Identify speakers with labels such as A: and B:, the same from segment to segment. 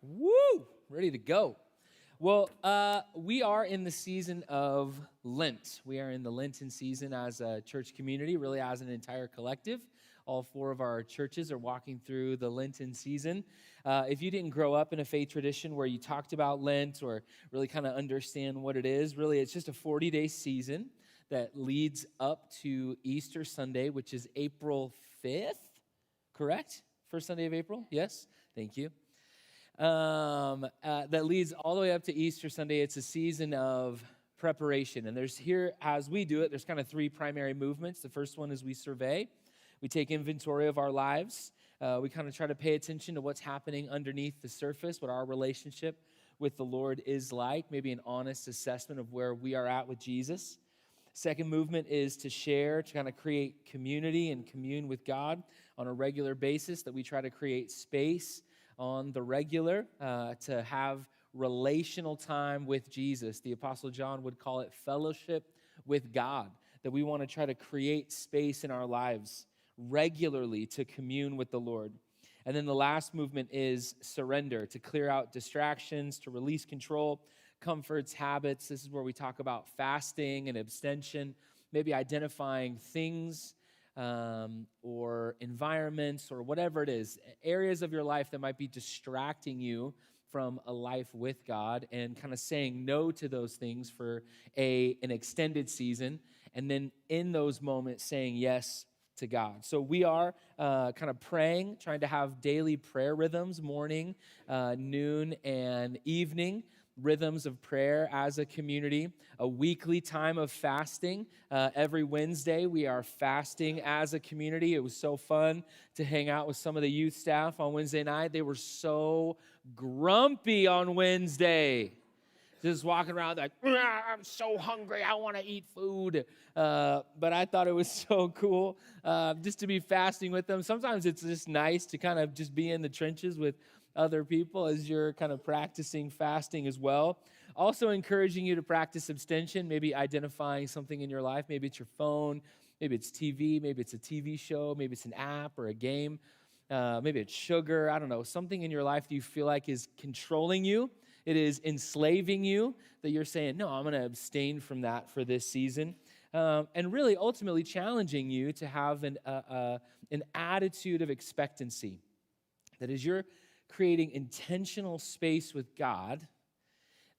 A: Woo! Ready to go. Well, we are in the season of Lent. We are in the Lenten season as a church community, really as an entire collective. All four of our churches are walking through the Lenten season. If you didn't grow up in a faith tradition where you talked about Lent or really kind of understand what it is, really it's just a 40-day season that leads up to Easter Sunday, which is April 5th, correct? First Sunday of April? Yes? Thank you. That leads all the way up to Easter Sunday. It's a season of preparation. And there's here, as we do it, there's kind of three primary movements. The first one is we survey. We take inventory of our lives. We kind of try to pay attention to what's happening underneath the surface, what our relationship with the Lord is like, maybe an honest assessment of where we are at with Jesus. Second movement is to share, to kind of create community and commune with God on a regular basis, that we try to create space on the regular to have relational time with Jesus. The Apostle John would call it fellowship with God, that we want to try to create space in our lives regularly to commune with the Lord. And then the last movement is surrender, to clear out distractions, to release control, comforts, habits. This is where we talk about fasting and abstention, maybe identifying things or environments or whatever it is, areas of your life that might be distracting you from a life with God, and kind of saying no to those things for an extended season, and then in those moments saying yes to God. So we are kind of praying, trying to have daily prayer rhythms, morning, noon, and evening, rhythms of prayer as a community, a weekly time of fasting. Every Wednesday, we are fasting as a community. It was so fun to hang out with some of the youth staff on Wednesday night. They were so grumpy on Wednesday. Just walking around like, I'm so hungry, I want to eat food. But I thought it was so cool just to be fasting with them. Sometimes it's just nice to kind of just be in the trenches with other people as you're kind of practicing fasting as well. Also encouraging you to practice abstention, maybe identifying something in your life. Maybe it's your phone, maybe it's TV, maybe it's a TV show, maybe it's an app or a game, maybe it's sugar, I don't know, something in your life that you feel like is controlling you. It is enslaving you, that you're saying, no, I'm going to abstain from that for this season. And really ultimately challenging you to have an attitude of expectancy. That as you're creating intentional space with God,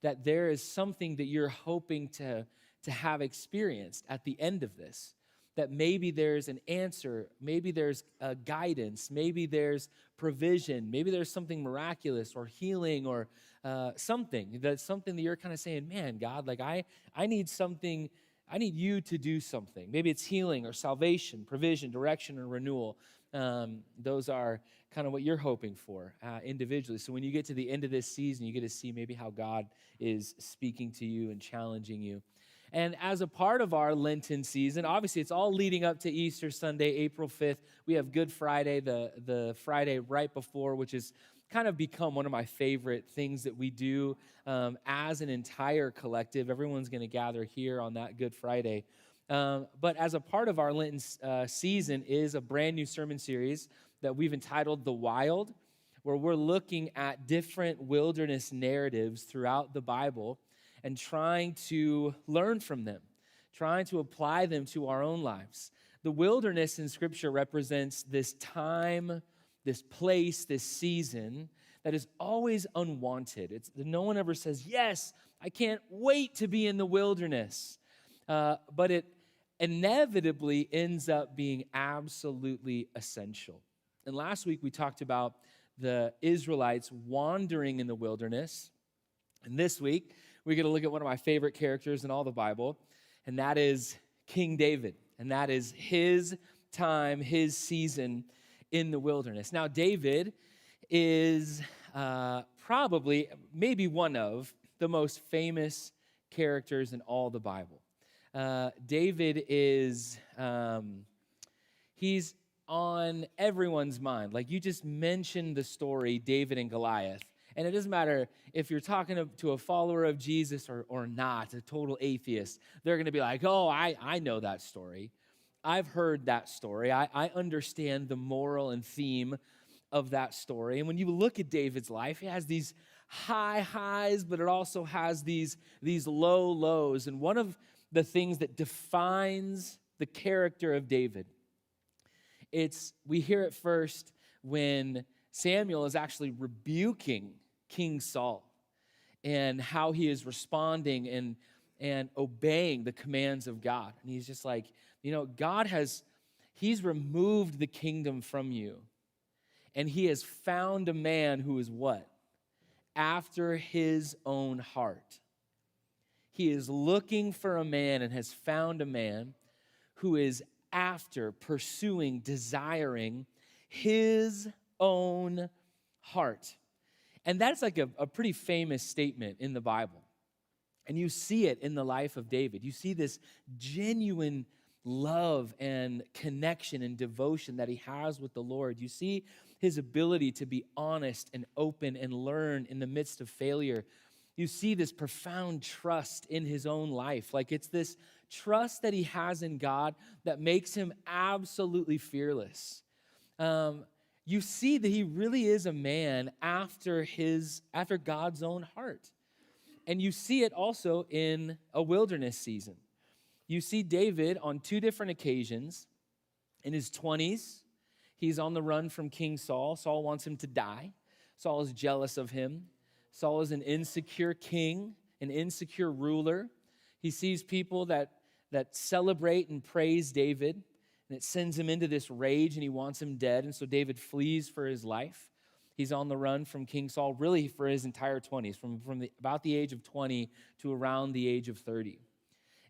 A: that there is something that you're hoping to have experienced at the end of this. That maybe there's an answer, maybe there's guidance, maybe there's provision, maybe there's something miraculous or healing or something that you're kind of saying, man, God, like I need something, I need you to do something. Maybe it's healing or salvation, provision, direction, or renewal. Those are kind of what you're hoping for individually. So when you get to the end of this season, you get to see maybe how God is speaking to you and challenging you. And as a part of our Lenten season, obviously it's all leading up to Easter Sunday, April 5th. We have Good Friday, the Friday right before, which has kind of become one of my favorite things that we do as an entire collective. Everyone's going to gather here on that Good Friday. But as a part of our Lenten season is a brand new sermon series that we've entitled The Wild, where we're looking at different wilderness narratives throughout the Bible and trying to learn from them, trying to apply them to our own lives. The wilderness in Scripture represents this time, this place, this season that is always unwanted. No one ever says, yes, I can't wait to be in the wilderness. But it inevitably ends up being absolutely essential. And last week we talked about the Israelites wandering in the wilderness. And this week, we're going to look at one of my favorite characters in all the Bible, and that is King David. And that is his time, his season in the wilderness. Now, David is probably, maybe one of the most famous characters in all the Bible. David is, he's on everyone's mind. Like, you just mentioned the story, David and Goliath. And it doesn't matter if you're talking to a follower of Jesus or not, a total atheist. They're going to be like, oh, I know that story. I've heard that story. I understand the moral and theme of that story. And when you look at David's life, it has these high highs, but it also has these low lows. And one of the things that defines the character of David, we hear it first when Samuel is actually rebuking King Saul and how he is responding and obeying the commands of God. And he's just like, he's removed the kingdom from you. And he has found a man who is what? After his own heart. He is looking for a man and has found a man who is after, pursuing, desiring his own heart. And that's like a pretty famous statement in the Bible. And you see it in the life of David. You see this genuine love and connection and devotion that he has with the Lord. You see his ability to be honest and open and learn in the midst of failure. You see this profound trust in his own life. Like it's this trust that he has in God that makes him absolutely fearless. You see that he really is a man after God's own heart. And you see it also in a wilderness season. You see David on two different occasions. In his 20s, he's on the run from King Saul. Saul wants him to die. Saul is jealous of him. Saul is an insecure king, an insecure ruler. He sees people that celebrate and praise David, and it sends him into this rage, and he wants him dead. And so David flees for his life. He's on the run from King Saul really for his entire 20s, from about the age of 20 to around the age of 30.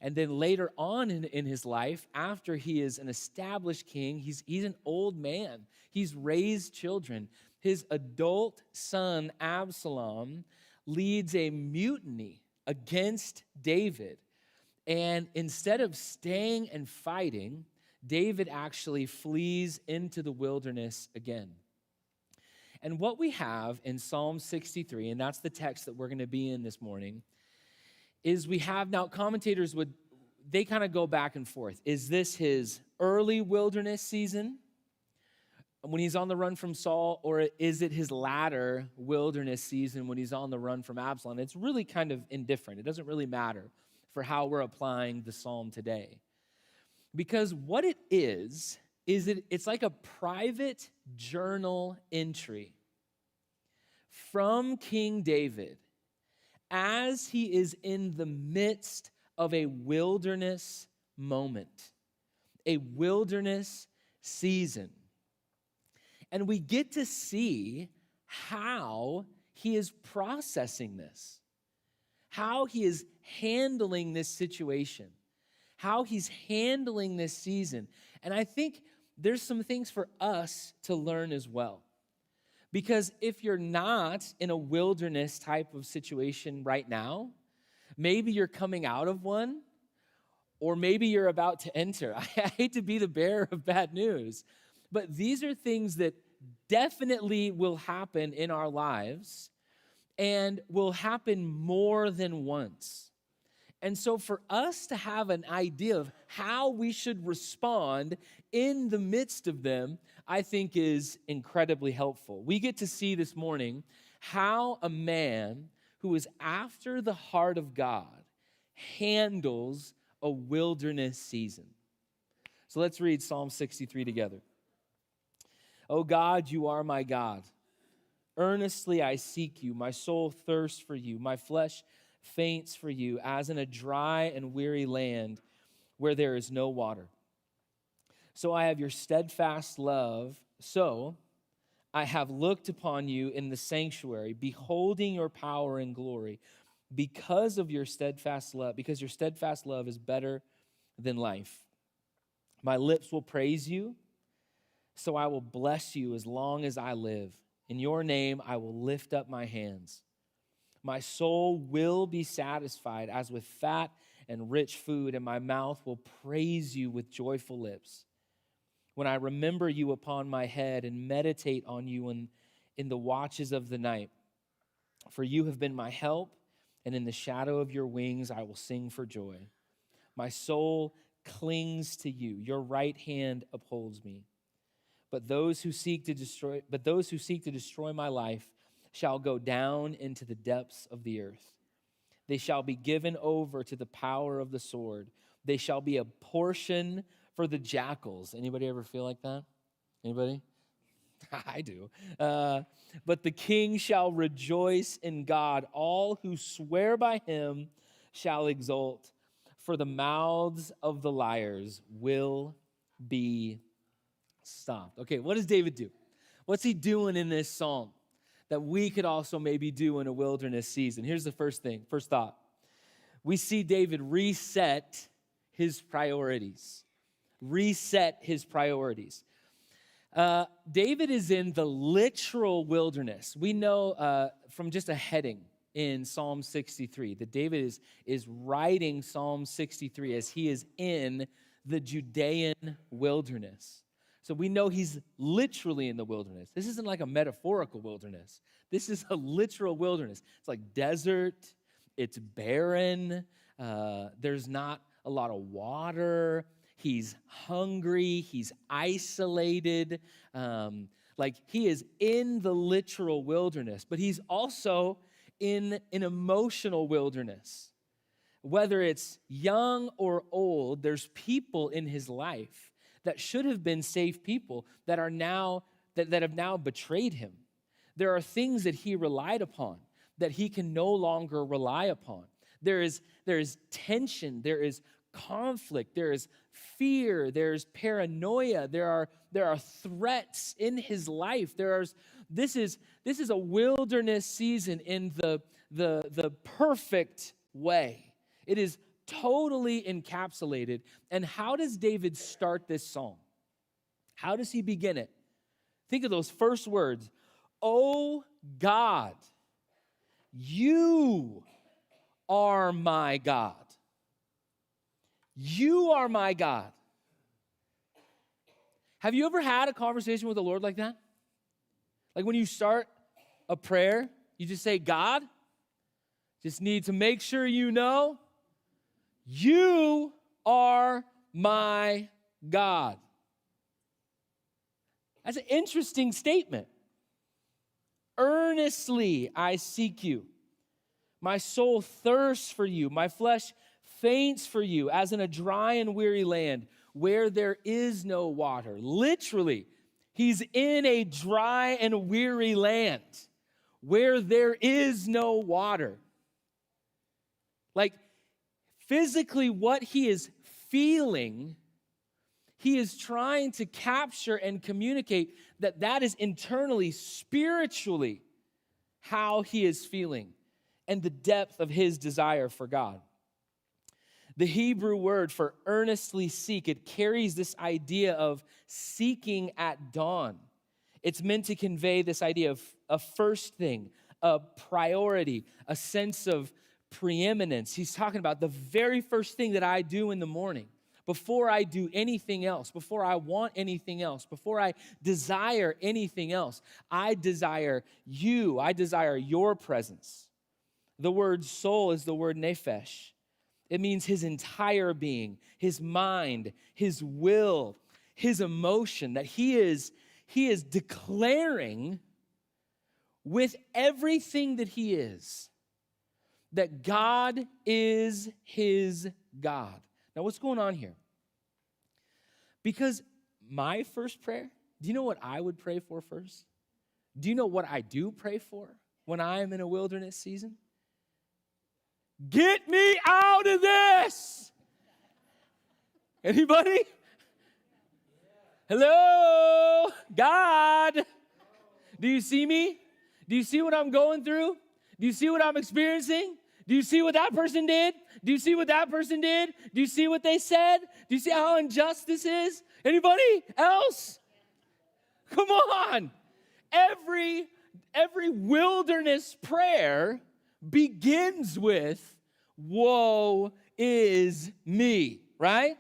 A: And then later on in his life, after he is an established king, he's an old man. He's raised children. His adult son, Absalom, leads a mutiny against David. And instead of staying and fighting, David actually flees into the wilderness again. And what we have in Psalm 63, and that's the text that we're going to be in this morning, is we have now commentators they kind of go back and forth. Is this his early wilderness season when he's on the run from Saul, or is it his latter wilderness season when he's on the run from Absalom? It's really kind of indifferent. It doesn't really matter for how we're applying the psalm today. Because what it is it's like a private journal entry from King David as he is in the midst of a wilderness moment, a wilderness season. And we get to see how he is processing this, how he is handling this situation, how he's handling this season. And I think there's some things for us to learn as well. Because if you're not in a wilderness type of situation right now, maybe you're coming out of one, or maybe you're about to enter. I hate to be the bearer of bad news, but these are things that definitely will happen in our lives and will happen more than once. And so for us to have an idea of how we should respond in the midst of them, I think is incredibly helpful. We get to see this morning how a man who is after the heart of God handles a wilderness season. So let's read Psalm 63 together. O God, you are my God. Earnestly I seek you. My soul thirsts for you. My flesh faints for you, as in a dry and weary land where there is no water. So I have your steadfast love. So I have looked upon you in the sanctuary, beholding your power and glory, because your steadfast love is better than life. My lips will praise you, so I will bless you as long as I live. In your name I will lift up my hands. My soul will be satisfied as with fat and rich food, and my mouth will praise you with joyful lips. When I remember you upon my head and meditate on you in the watches of the night. For you have been my help, and in the shadow of your wings I will sing for joy. My soul clings to you. Your right hand upholds me. but those who seek to destroy my life shall go down into the depths of the earth. They shall be given over to the power of the sword. They shall be a portion for the jackals. Anybody ever feel like that? Anybody? I do. But the king shall rejoice in God. All who swear by him shall exult, for the mouths of the liars will be stopped. Okay, what does David do? What's he doing in this psalm that we could also maybe do in a wilderness season? Here's the first thought. We see David reset his priorities. Reset his priorities. David is in the literal wilderness. We know from just a heading in Psalm 63 that David is writing Psalm 63 as he is in the Judean wilderness. So we know he's literally in the wilderness. This isn't like a metaphorical wilderness. This is a literal wilderness. It's like desert. It's barren. There's not a lot of water. He's hungry. He's isolated. Like he is in the literal wilderness, but he's also in an emotional wilderness. Whether it's young or old, there's people in his life that should have been safe people that are now that have now betrayed him. There are things that he relied upon that he can no longer rely upon. There is tension, there is conflict, there is fear, there's paranoia, there are threats in his life. This is a wilderness season in the perfect way. It is totally encapsulated. And how does David start this psalm? How does he begin it? Think of those first words. Oh God, you are my God. You are my God. Have you ever had a conversation with the Lord like that? Like when you start a prayer, you just say, God, just need to make sure you know you are my God. That's an interesting statement. Earnestly I seek you. My soul thirsts for you. My flesh faints for you, as in a dry and weary land where there is no water. Literally, he's in a dry and weary land where there is no water. Like, physically, what he is feeling, he is trying to capture and communicate that is internally, spiritually, how he is feeling and the depth of his desire for God. The Hebrew word for earnestly seek, it carries this idea of seeking at dawn. It's meant to convey this idea of a first thing, a priority, a sense of preeminence. He's talking about the very first thing that I do in the morning, before I do anything else, before I want anything else, before I desire anything else. I desire you. I desire your presence. The word soul is the word nephesh. It means his entire being, his mind, his will, his emotion, that he is declaring with everything that he is, that God is his God. Now, what's going on here? Because my first prayer, do you know what I would pray for first? Do you know what I do pray for when I am in a wilderness season? Get me out of this. Anybody? Hello, God. Do you see me? Do you see what I'm going through? Do you see what I'm experiencing? Do you see what that person did? Do you see what that person did? Do you see what they said? Do you see how unjust this is? Anybody else? Come on. Every wilderness prayer begins with, woe is me, right?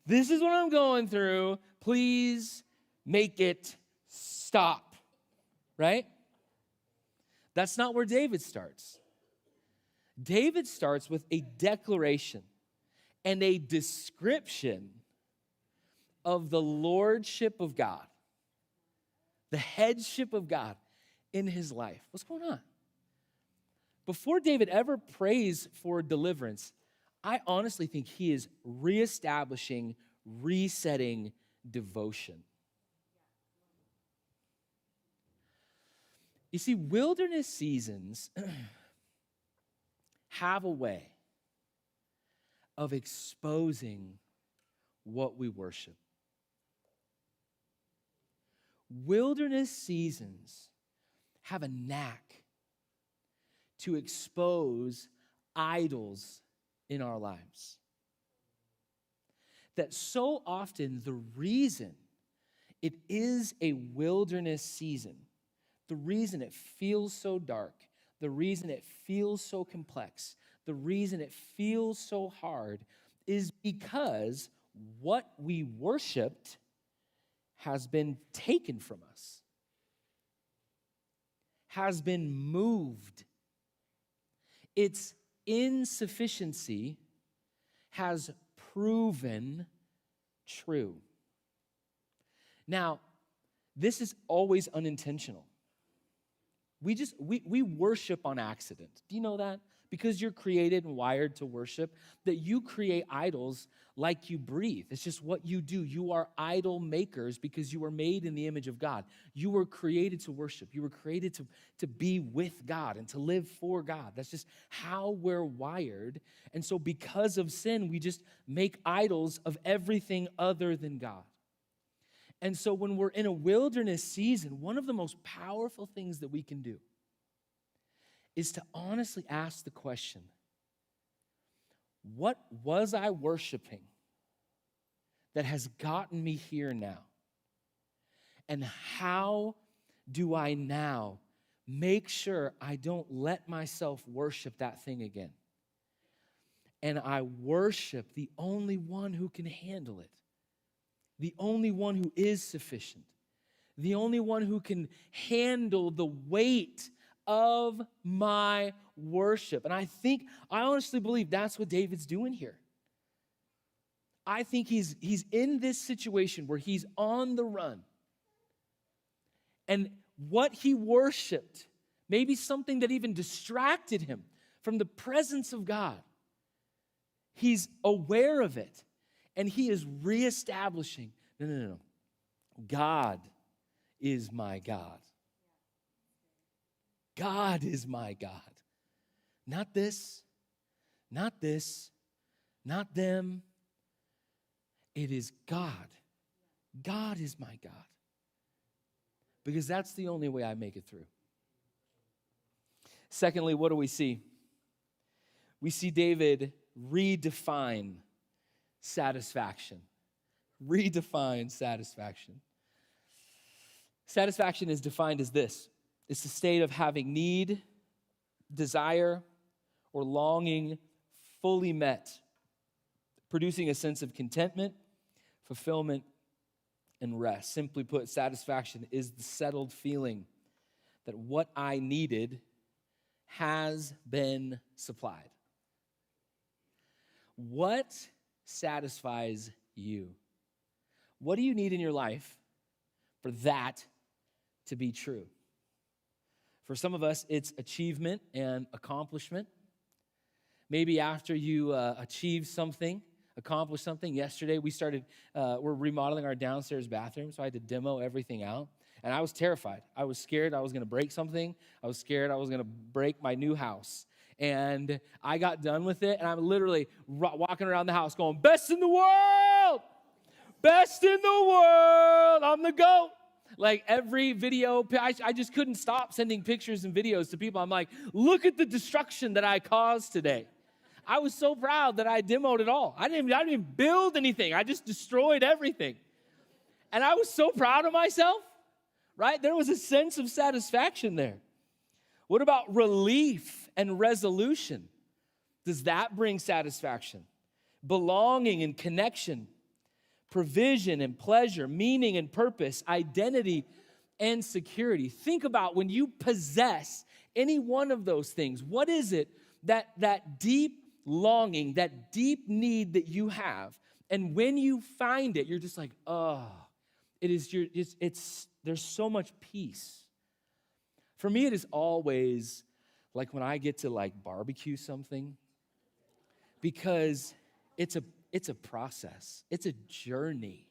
A: This is what I'm going through. Please make it stop, right? That's not where David starts. David starts with a declaration and a description of the lordship of God, the headship of God in his life. What's going on? Before David ever prays for deliverance, I honestly think he is reestablishing, resetting devotion. You see, wilderness seasons have a way of exposing what we worship. Wilderness seasons have a knack to expose idols in our lives. That so often the reason it is a wilderness season, the reason it feels so dark, the reason it feels so complex, the reason it feels so hard is because what we worshiped has been taken from us, has been moved. Its insufficiency has proven true. Now, this is always unintentional. We worship on accident. Do you know that? Because you're created and wired to worship, that you create idols like you breathe. It's just what you do. You are idol makers because you were made in the image of God. You were created to worship. You were created to be with God and to live for God. That's just how we're wired. And so because of sin, we just make idols of everything other than God. And so when we're in a wilderness season, one of the most powerful things that we can do is to honestly ask the question, what was I worshiping that has gotten me here now? And how do I now make sure I don't let myself worship that thing again? And I worship the only one who can handle it, the only one who is sufficient, the only one who can handle the weight of my worship. And I honestly believe that's what David's doing here. I think he's in this situation where he's on the run. And what he worshiped, maybe something that even distracted him from the presence of God, he's aware of it. And he is reestablishing, no. God is my God. God is my God. Not this, not them. It is God. God is my God. Because that's the only way I make it through. Secondly, what do we see? We see David redefine satisfaction. Redefine satisfaction. Satisfaction is defined as this. It's the state of having need, desire, or longing fully met, producing a sense of contentment, fulfillment, and rest. Simply put, satisfaction is the settled feeling that what I needed has been supplied. What satisfies you? What do you need in your life for that to be true? For some of us, it's achievement and accomplishment. Maybe after you achieve something, accomplish something. Yesterday, we're remodeling our downstairs bathroom, so I had to demo everything out. And I was terrified. I was scared I was going to break something. I was scared I was going to break my new house. And I got done with it, and I'm literally walking around the house going, best in the world! Best in the world! I'm the GOAT! Like every video, I just couldn't stop sending pictures and videos to people. I'm like, look at the destruction that I caused today. I was so proud that I demoed it all. I didn't even build anything. I just destroyed everything. And I was so proud of myself, right? There was a sense of satisfaction there. What about relief and resolution? Does that bring satisfaction? Belonging and connection, provision and pleasure, meaning and purpose, identity and security. Think about when you possess any one of those things, what is it that deep longing, that deep need that you have And when you find it, you're just like, oh, there's so much peace. For me, it is always like when I get to like barbecue something, because it's a process. It's a journey.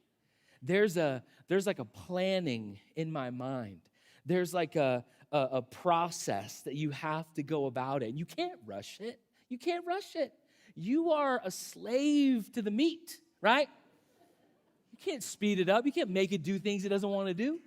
A: There's like a planning in my mind. There's like a process that you have to go about it. You can't rush it. You can't rush it. You are a slave to the meat, right? You can't speed it up. You can't make it do things it doesn't want to do.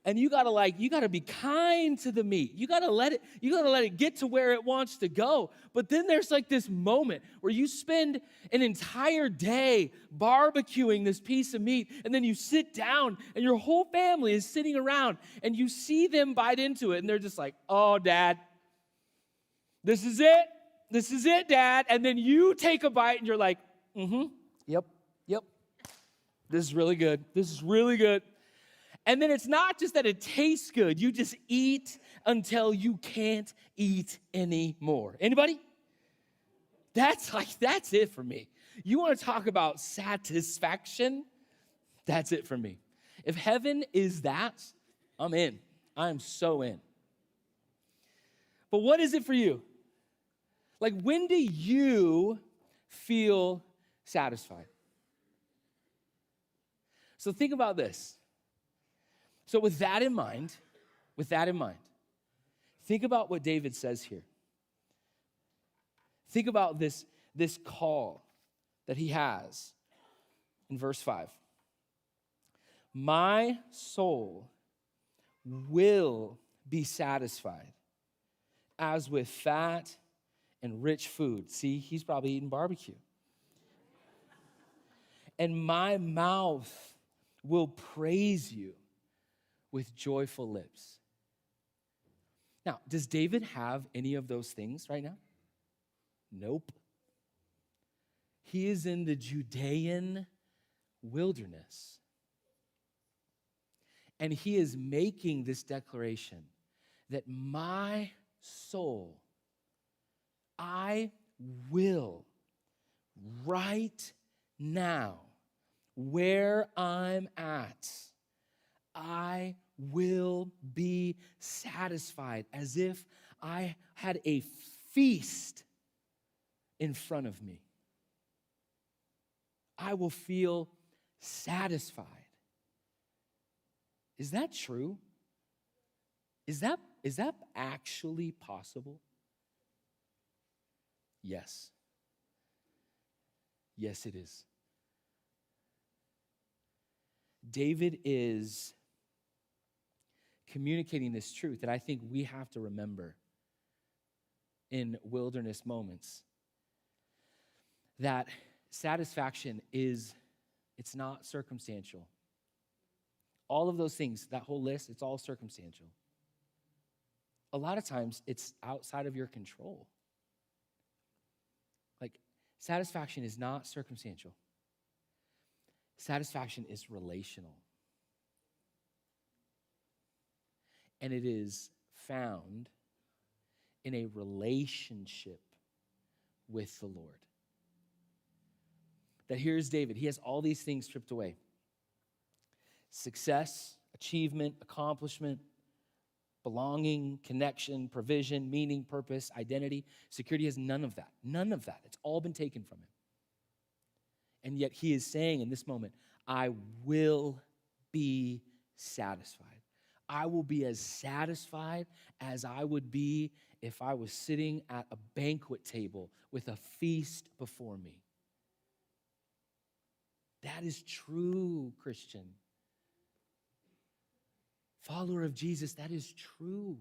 A: And you gotta be kind to the meat. You gotta let it get to where it wants to go. But then there's like this moment where you spend an entire day barbecuing this piece of meat, and then you sit down and your whole family is sitting around and you see them bite into it and they're just like, oh, Dad, this is it. This is it, Dad. And then you take a bite and you're like, yep. This is really good. This is really good. And then it's not just that it tastes good. You just eat until you can't eat anymore. Anybody? That's it for me. You want to talk about satisfaction? That's it for me. If heaven is that, I'm in. I'm so in. But what is it for you? Like, when do you feel satisfied? So think about this. So with that in mind, think about what David says here. Think about this call that he has in verse 5. My soul will be satisfied as with fat and rich food. See, he's probably eating barbecue. And my mouth will praise you with joyful lips. Now, does David have any of those things right now? Nope. He is in the Judean wilderness. And he is making this declaration that my soul, I will right now, where I'm at, I will be satisfied as if I had a feast in front of me. I will feel satisfied. Is that true? Is that actually possible? Yes. Yes, it is. David is communicating this truth that I think we have to remember in wilderness moments. That satisfaction it's not circumstantial. All of those things, that whole list, it's all circumstantial. A lot of times, it's outside of your control. Like, satisfaction is not circumstantial. Satisfaction is relational. And it is found in a relationship with the Lord. That here's David. He has all these things stripped away. Success, achievement, accomplishment, belonging, connection, provision, meaning, purpose, identity. Security has none of that. None of that. It's all been taken from him. And yet he is saying in this moment, I will be satisfied. I will be as satisfied as I would be if I was sitting at a banquet table with a feast before me. That is true, Christian. Follower of Jesus, that is true.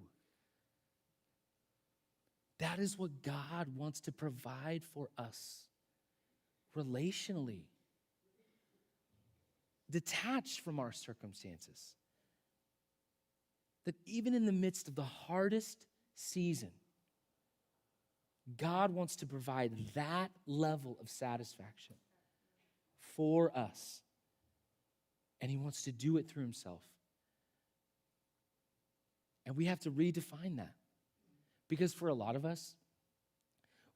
A: That is what God wants to provide for us relationally, detached from our circumstances. That even in the midst of the hardest season, God wants to provide that level of satisfaction for us. And he wants to do it through himself. And we have to redefine that. Because for a lot of us,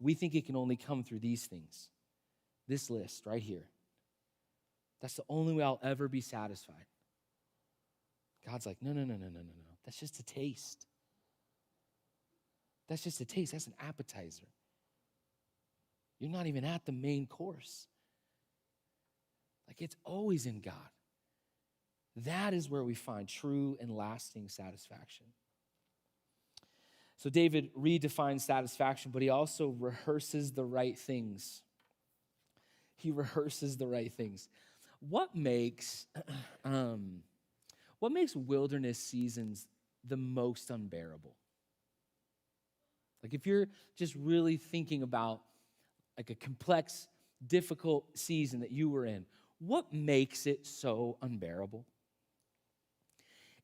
A: we think it can only come through these things. This list right here. That's the only way I'll ever be satisfied. God's like, no. That's just a taste. That's just a taste. That's an appetizer. You're not even at the main course. Like, it's always in God. That is where we find true and lasting satisfaction. So David redefines satisfaction, but he also rehearses the right things. He rehearses the right things. What makes wilderness seasons the most unbearable? Like, if you're just really thinking about like a complex, difficult season that you were in, what makes it so unbearable?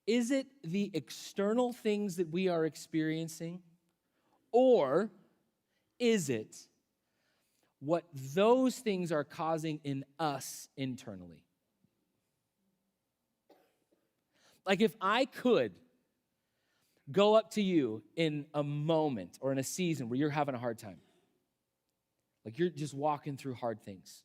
A: Is it the external things that we are experiencing, or is it what those things are causing in us internally? Like, if I could go up to you in a moment or in a season where you're having a hard time, like you're just walking through hard things,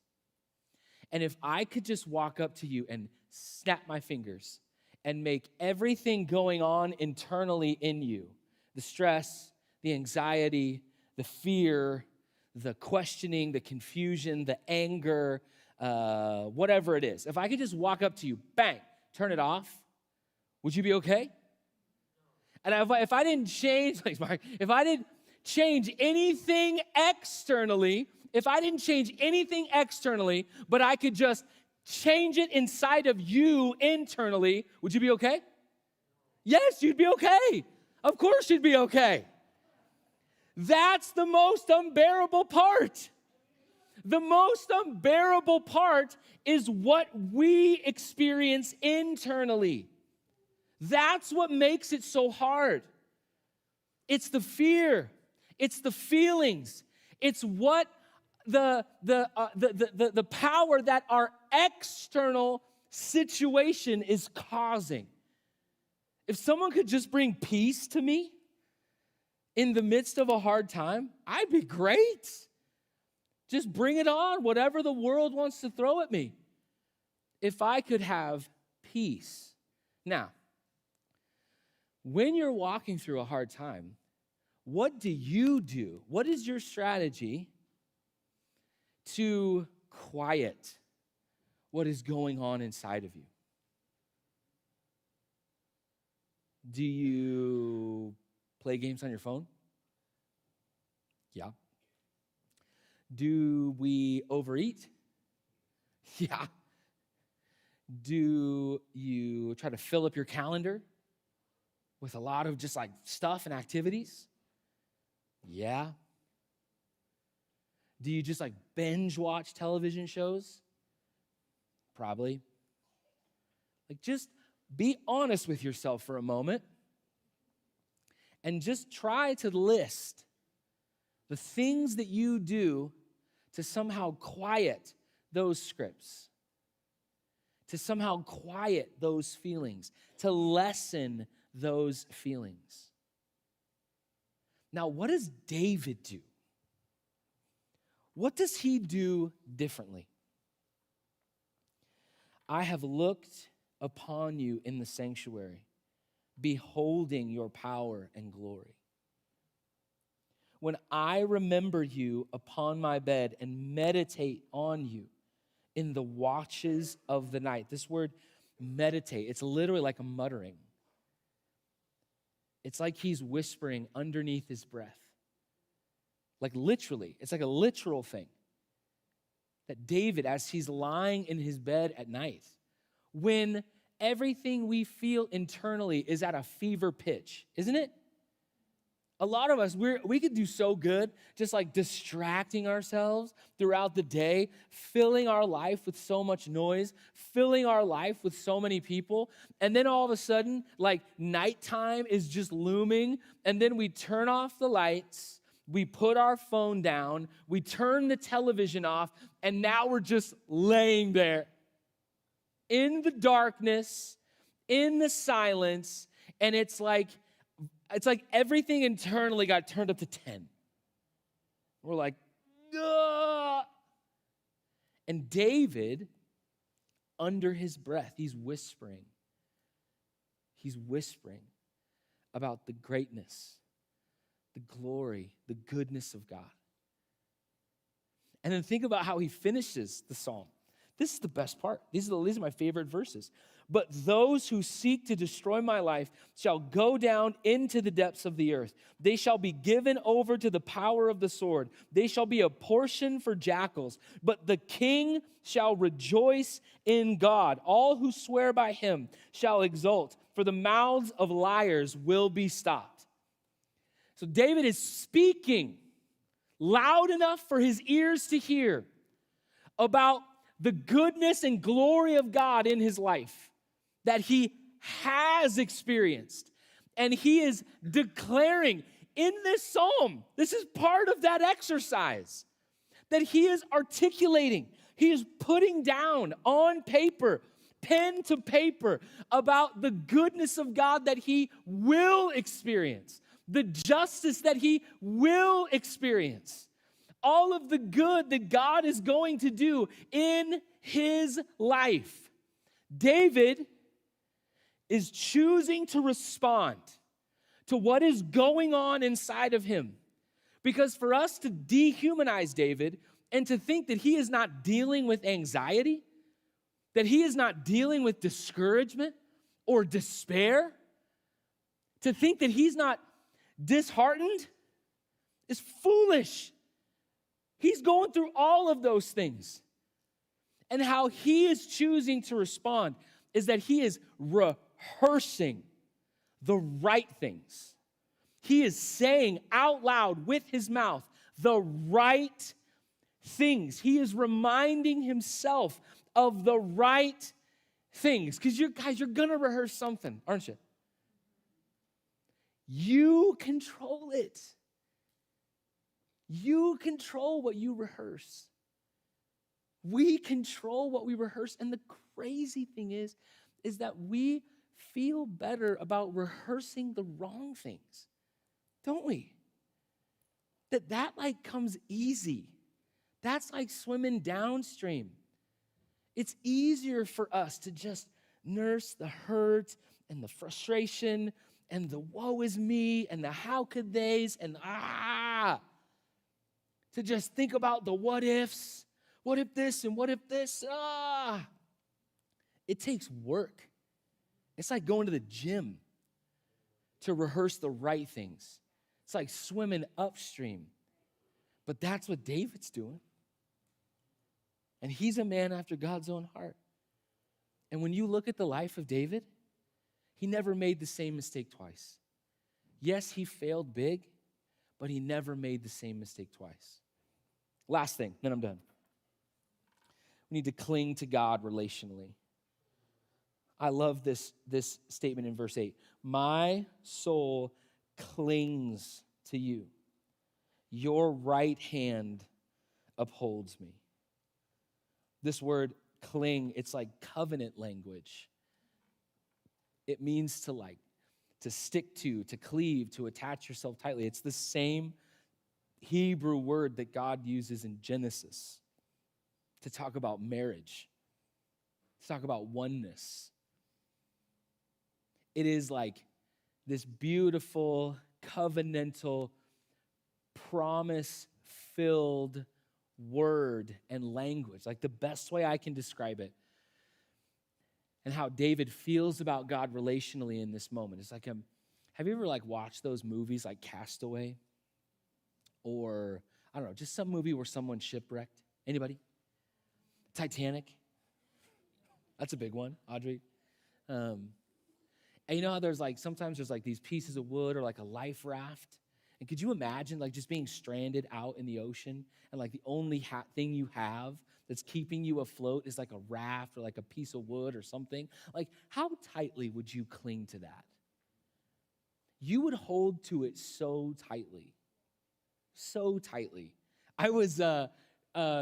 A: and if I could just walk up to you and snap my fingers and make everything going on internally in you, the stress, the anxiety, the fear, the questioning, the confusion, the anger, whatever it is, if I could just walk up to you, bang, turn it off, would you be okay? And if I didn't change, like Mark, if I didn't change anything externally, but I could just change it inside of you internally, would you be okay? Yes, you'd be okay. Of course you'd be okay. That's the most unbearable part. The most unbearable part is what we experience internally. That's what makes it so hard. It's the fear. It's the feelings. It's what the power that our external situation is causing. If someone could just bring peace to me in the midst of a hard time, I'd be great. Just bring it on, whatever the world wants to throw at me. If I could have peace. Now, when you're walking through a hard time, what do you do? What is your strategy to quiet what is going on inside of you? Do you play games on your phone? Yeah. Do we overeat? Yeah. Do you try to fill up your calendar with a lot of just like stuff and activities? Yeah. Do you just like binge watch television shows? Probably. Like, just be honest with yourself for a moment and just try to list the things that you do to somehow quiet those scripts, to somehow quiet those feelings, to lessen those feelings. Now, what does David do? What does he do differently? I have looked upon you in the sanctuary, beholding your power and glory. When I remember you upon my bed and meditate on you in the watches of the night. This word meditate, it's literally like a muttering. It's like he's whispering underneath his breath. Like literally, it's like a literal thing. That David, as he's lying in his bed at night, when everything we feel internally is at a fever pitch, isn't it? A lot of us, we could do so good just like distracting ourselves throughout the day, filling our life with so much noise, filling our life with so many people, and then all of a sudden, like nighttime is just looming, and then we turn off the lights, we put our phone down, we turn the television off, and now we're just laying there in the darkness, in the silence, and it's like everything internally got turned up to 10. We're like, ugh. And David, under his breath, he's whispering. He's whispering about the greatness, the glory, the goodness of God. And then think about how he finishes the psalm. This is the best part. These are my favorite verses. But those who seek to destroy my life shall go down into the depths of the earth. They shall be given over to the power of the sword. They shall be a portion for jackals. But the king shall rejoice in God. All who swear by him shall exult, for the mouths of liars will be stopped. So David is speaking loud enough for his ears to hear about the goodness and glory of God in his life that he has experienced. And he is declaring in this psalm, this is part of that exercise, that he is articulating, he is putting down on paper, pen to paper, about the goodness of God that he will experience, the justice that he will experience, all of the good that God is going to do in his life. David is choosing to respond to what is going on inside of him. Because for us to dehumanize David and to think that he is not dealing with anxiety, that he is not dealing with discouragement or despair, to think that he's not disheartened is foolish. He's going through all of those things. And how he is choosing to respond is that he is rehearsing the right things. He is saying out loud with his mouth the right things. He is reminding himself of the right things. Because you're going to rehearse something, aren't you? You control it. You control what you rehearse. We control what we rehearse. And the crazy thing is that we feel better about rehearsing the wrong things, don't we? That like comes easy. That's like swimming downstream. It's easier for us to just nurse the hurt and the frustration and the woe is me and the how could they's and to just think about the what ifs. What if this and what if this? It takes work. It's like going to the gym to rehearse the right things. It's like swimming upstream. But that's what David's doing. And he's a man after God's own heart. And when you look at the life of David, he never made the same mistake twice. Yes, he failed big, but he never made the same mistake twice. Last thing, then I'm done. We need to cling to God relationally. I love this statement in verse 8. My soul clings to you. Your right hand upholds me. This word cling, it's like covenant language. It means to stick to cleave, to attach yourself tightly. It's the same Hebrew word that God uses in Genesis to talk about marriage, to talk about oneness. It is like this beautiful, covenantal, promise-filled word and language, like the best way I can describe it. And how David feels about God relationally in this moment. It's like, have you ever watched those movies like Castaway? Or, I don't know, just some movie where someone's shipwrecked? Anybody? Titanic? That's a big one, Audrey. And you know how sometimes there's these pieces of wood or a life raft? And could you imagine just being stranded out in the ocean and the only thing you have that's keeping you afloat is a raft or a piece of wood or something? How tightly would you cling to that? You would hold to it so tightly. So tightly. I was,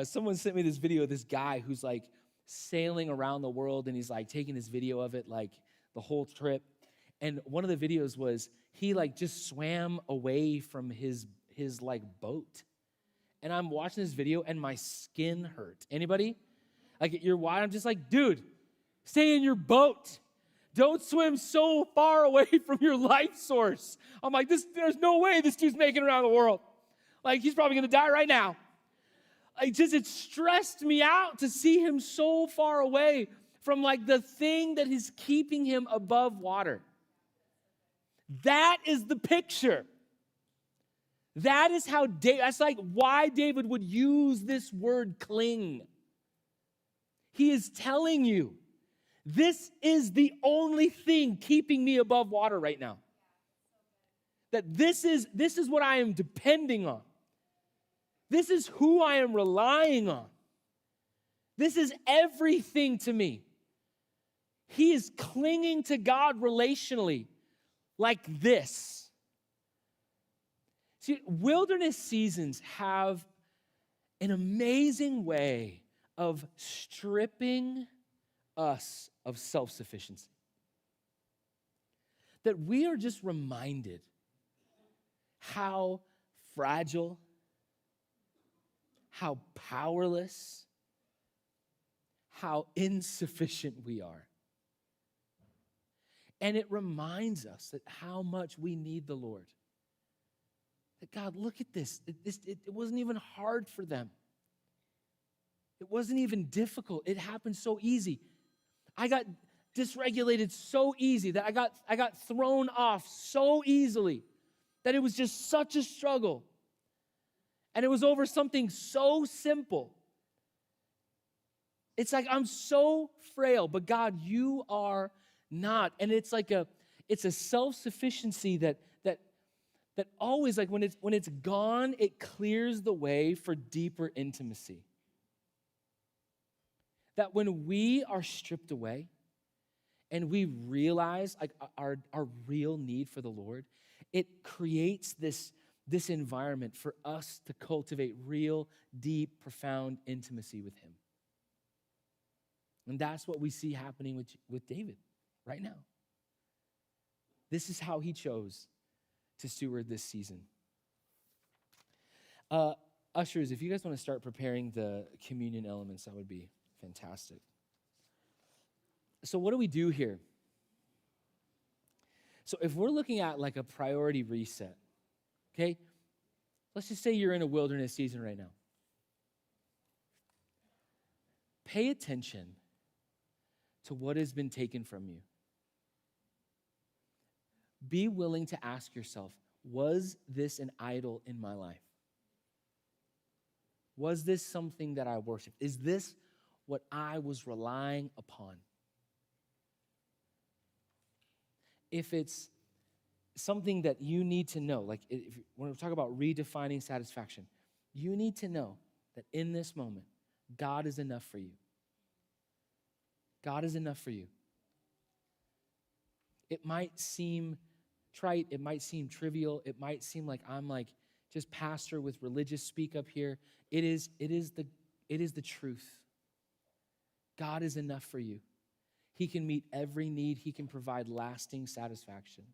A: someone sent me this video of this guy who's sailing around the world and he's taking this video of it the whole trip. And one of the videos was he just swam away from his boat. And I'm watching this video and my skin hurt. Anybody? You're wide. I'm just dude, Stay in your boat. Don't swim so far away from your life source. I'm like, there's no way this dude's making it around the world. Like, he's probably going to die right now. It stressed me out to see him so far away from like the thing that is keeping him above water. That is the picture. That is how that's like why David would use this word cling. He is telling you, this is the only thing keeping me above water right now. That this is what I am depending on. This is who I am relying on. This is everything to me. He is clinging to God relationally like this. See, wilderness seasons have an amazing way of stripping us of self-sufficiency. That we are just reminded how fragile, how powerless, how insufficient we are. And it reminds us that how much we need the Lord. That God, look at this. It wasn't even hard for them. It wasn't even difficult. It happened so easy. I got dysregulated so easy that I got thrown off so easily that it was just such a struggle. And it was over something so simple. It's like I'm so frail, but God, you are not. And it's like it's a self-sufficiency that always, like when it's gone, it clears the way for deeper intimacy. That when we are stripped away and we realize like our real need for the Lord, it creates this environment for us to cultivate real, deep, profound intimacy with him. And that's what we see happening with David right now. This is how he chose to steward this season. Ushers, if you guys want to start preparing the communion elements, that would be fantastic. So what do we do here? So if we're looking at like a priority reset, okay, let's just say you're in a wilderness season right now. Pay attention to what has been taken from you. Be willing to ask yourself, was this an idol in my life? Was this something that I worshiped? Is this what I was relying upon? If it's something that you need to know, like when we talk about redefining satisfaction, you need to know that in this moment, God is enough for you. God is enough for you. It might seem trite, it might seem trivial, it might seem like I'm like just pastor with religious speak up here. It is the truth. God is enough for you. He can meet every need. He can provide lasting satisfaction.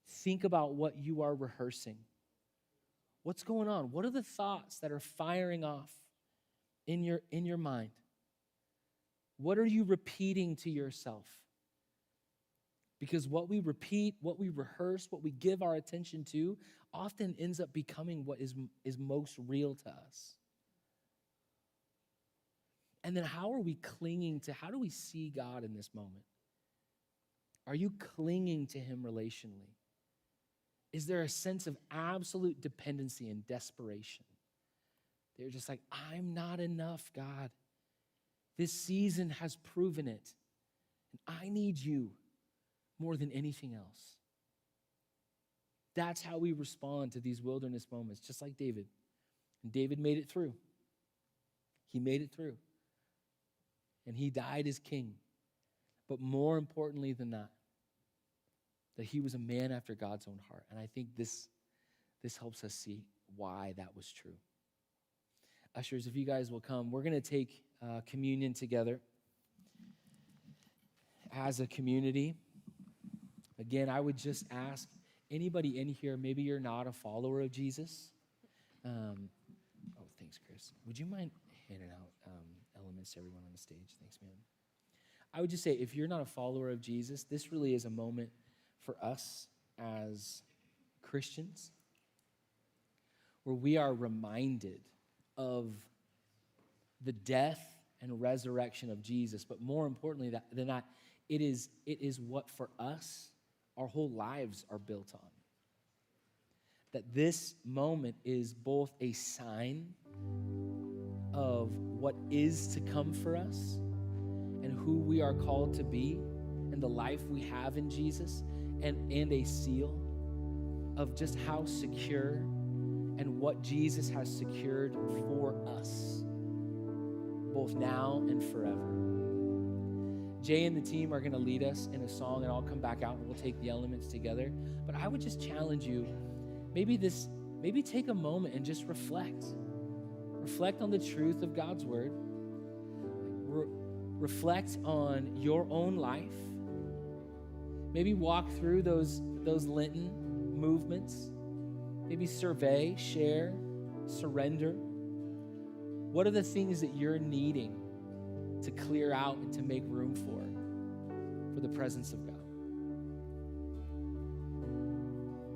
A: Think about what you are rehearsing. What's going on? What are the thoughts that are firing off in your mind? What are you repeating to yourself? Because what we repeat, what we rehearse, what we give our attention to often ends up becoming what is most real to us. And then how do we see God in this moment? Are you clinging to him relationally? Is there a sense of absolute dependency and desperation? They're just like, I'm not enough, God. This season has proven it. And I need you more than anything else. That's how we respond to these wilderness moments, just like David. And David made it through. He made it through. And he died as king. But more importantly than that he was a man after God's own heart. And I think this helps us see why that was true. Ushers, if you guys will come, we're going to take communion together as a community. Again, I would just ask anybody in here, maybe you're not a follower of Jesus. Thanks, Chris. Would you mind handing out elements to everyone on the stage? Thanks, man. I would just say, if you're not a follower of Jesus, this really is a moment for us as Christians where we are reminded of the death and resurrection of Jesus. But more importantly than that, it is what for us, our whole lives are built on. That this moment is both a sign of what is to come for us and who we are called to be and the life we have in Jesus, and a seal of just how secure and what Jesus has secured for us, both now and forever. Jay and the team are going to lead us in a song, and I'll come back out and we'll take the elements together. But I would just challenge you, maybe take a moment and just reflect. Reflect on the truth of God's word. Reflect on your own life. Maybe walk through those Lenten movements. Maybe survey, share, surrender. What are the things that you're needing to clear out and to make room for the presence of God?